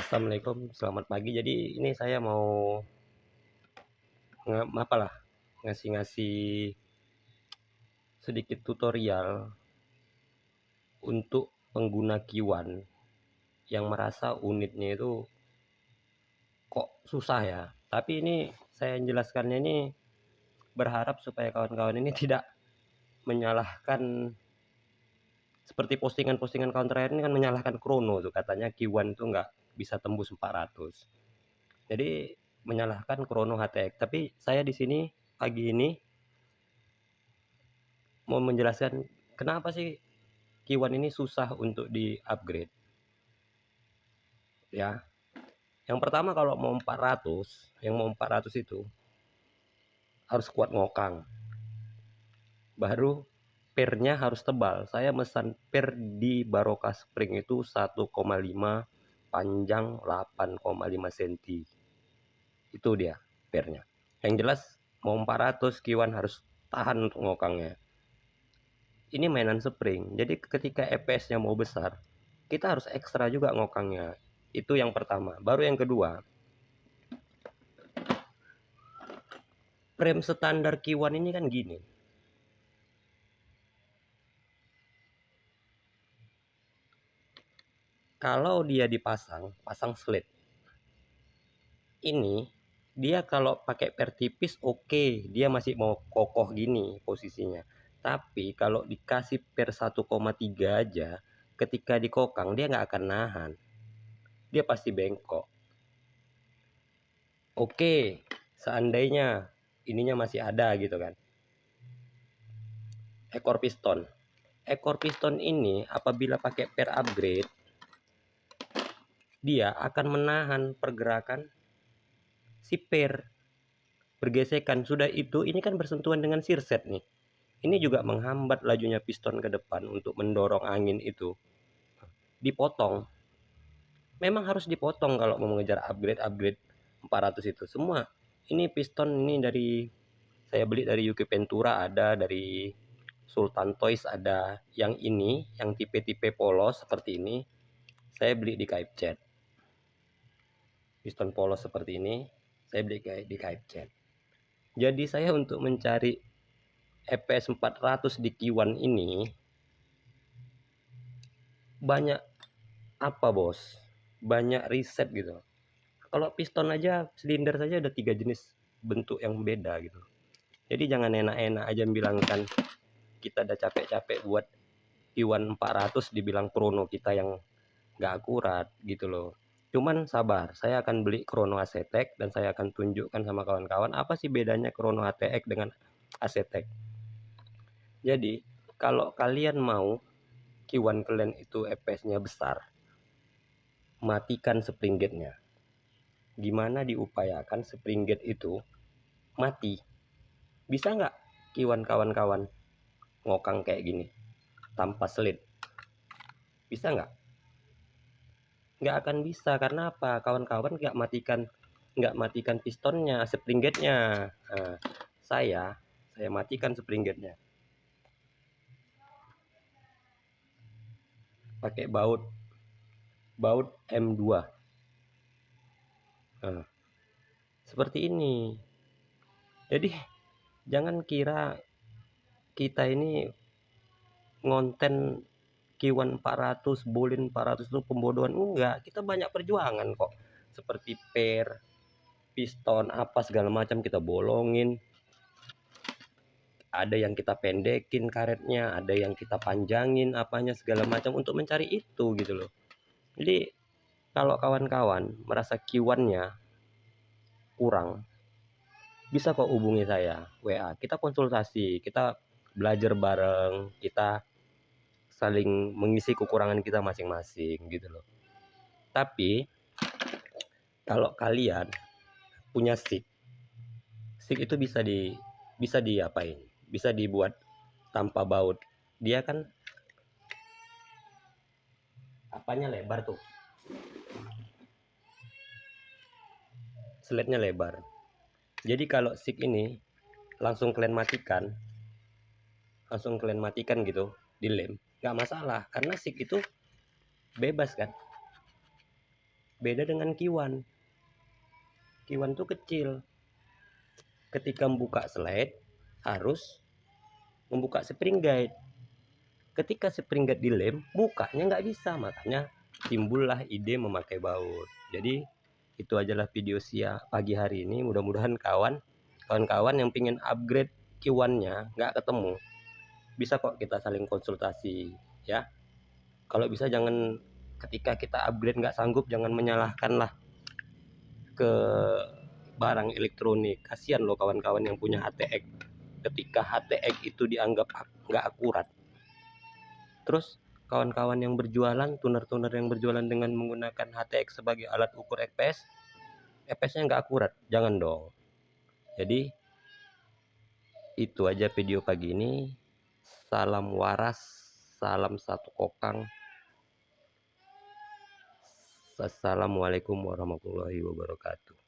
Assalamualaikum, selamat pagi. Jadi ini saya mau ngasih sedikit tutorial untuk pengguna Kiwan yang merasa unitnya itu kok susah ya. Tapi ini saya jelaskannya ini berharap supaya kawan-kawan ini tidak menyalahkan seperti postingan-postingan kawan terakhir ini kan menyalahkan Krono tuh, katanya Kiwan itu nggak bisa tembus 400. Jadi menyalahkan Krono HTX. Tapi saya di sini pagi ini mau menjelaskan kenapa sih Kiwan ini susah untuk di-upgrade. Ya. Yang pertama kalau mau 400, yang mau 400 itu harus kuat ngokang. Baru pernya harus tebal. Saya mesan per di Barokah Spring itu 1,5, panjang 8,5 cm. Itu dia pernya. Yang jelas mau 400 Kiwan harus tahan untuk ngokangnya. Ini mainan spring. Jadi ketika EPS-nya mau besar, kita harus ekstra juga ngokangnya. Itu yang pertama. Baru yang kedua, frame standar Kiwan ini kan gini. Kalau dia pasang slit. Ini dia kalau pakai per tipis oke, dia masih mau kokoh gini posisinya. Tapi kalau dikasih per 1,3 aja, ketika dikokang dia nggak akan nahan. Dia pasti bengkok. Oke, seandainya ininya masih ada gitu kan. Ekor piston ini apabila pakai per upgrade, dia akan menahan pergerakan si per bergesekan. Sudah itu ini kan bersentuhan dengan sirset nih. Ini juga menghambat lajunya piston ke depan untuk mendorong angin itu. Dipotong. Memang harus dipotong kalau mau mengejar upgrade 400 itu. Semua. Ini piston ini dari saya beli dari Yuki Ventura, ada dari Sultan Toys, ada. Yang ini yang tipe-tipe polos seperti ini saya beli di Kaipcet. Piston polos seperti ini saya beli di Kaipcet. Jadi saya untuk mencari EPS 400 di Kiwan ini banyak bos, banyak riset gitu. Kalau piston aja silinder saja ada 3 jenis bentuk yang beda gitu. Jadi jangan enak-enak aja bilangkan kita udah capek-capek buat Kiwan 400 dibilang Krono kita yang nggak akurat gitu loh. Cuman sabar, saya akan beli Krono ACTEC dan saya akan tunjukkan sama kawan-kawan apa sih bedanya Krono ATX dengan ACTEC. Jadi kalau kalian mau Kiwan kalian itu EPS-nya besar, matikan spring gate-nya. Gimana diupayakan spring gate itu mati? Bisa nggak Kiwan kawan-kawan ngokang kayak gini tanpa slit? Bisa nggak? Nggak akan bisa. Karena apa? Kawan-kawan nggak matikan pistonnya, spring gate-nya. Nah, saya matikan spring gate-nya pakai baut M2. Nah, seperti ini. Jadi jangan kira kita ini ngonten Kiwan 400, Bolin 400 itu pembodohan. Enggak, kita banyak perjuangan kok. Seperti per, piston, apa segala macam kita bolongin. Ada yang kita pendekin karetnya, ada yang kita panjangin apanya segala macam untuk mencari itu gitu loh. Jadi kalau kawan-kawan merasa Kiwannya kurang, bisa kok hubungi saya WA. Kita konsultasi, kita belajar bareng, kita saling mengisi kekurangan kita masing-masing gitu loh. Tapi kalau kalian punya stick itu bisa diapain? Bisa dibuat tanpa baut. Dia kan apanya lebar tuh. Sletnya lebar. Jadi kalau stick ini langsung kalian matikan gitu, dilem, nggak masalah karena stick itu bebas kan. Beda dengan Kiwan. Kiwan tuh kecil. Ketika membuka slide harus membuka spring guide. Ketika spring guide dilem, bukanya nggak bisa, makanya timbullah ide memakai baut. Jadi itu ajalah video pagi hari ini. Mudah-mudahan kawan-kawan yang pingin upgrade Kiwannya nggak ketemu, bisa kok kita saling konsultasi ya. Kalau bisa jangan, ketika kita upgrade nggak sanggup, jangan menyalahkan lah ke barang elektronik. Kasihan loh kawan-kawan yang punya HTX, ketika HTX itu dianggap nggak akurat. Terus kawan-kawan yang berjualan, tuner-tuner yang berjualan dengan menggunakan HTX sebagai alat ukur FPS-nya nggak akurat, jangan dong. Jadi itu aja video pagi ini. Salam waras, salam satu kokang. Assalamualaikum warahmatullahi wabarakatuh.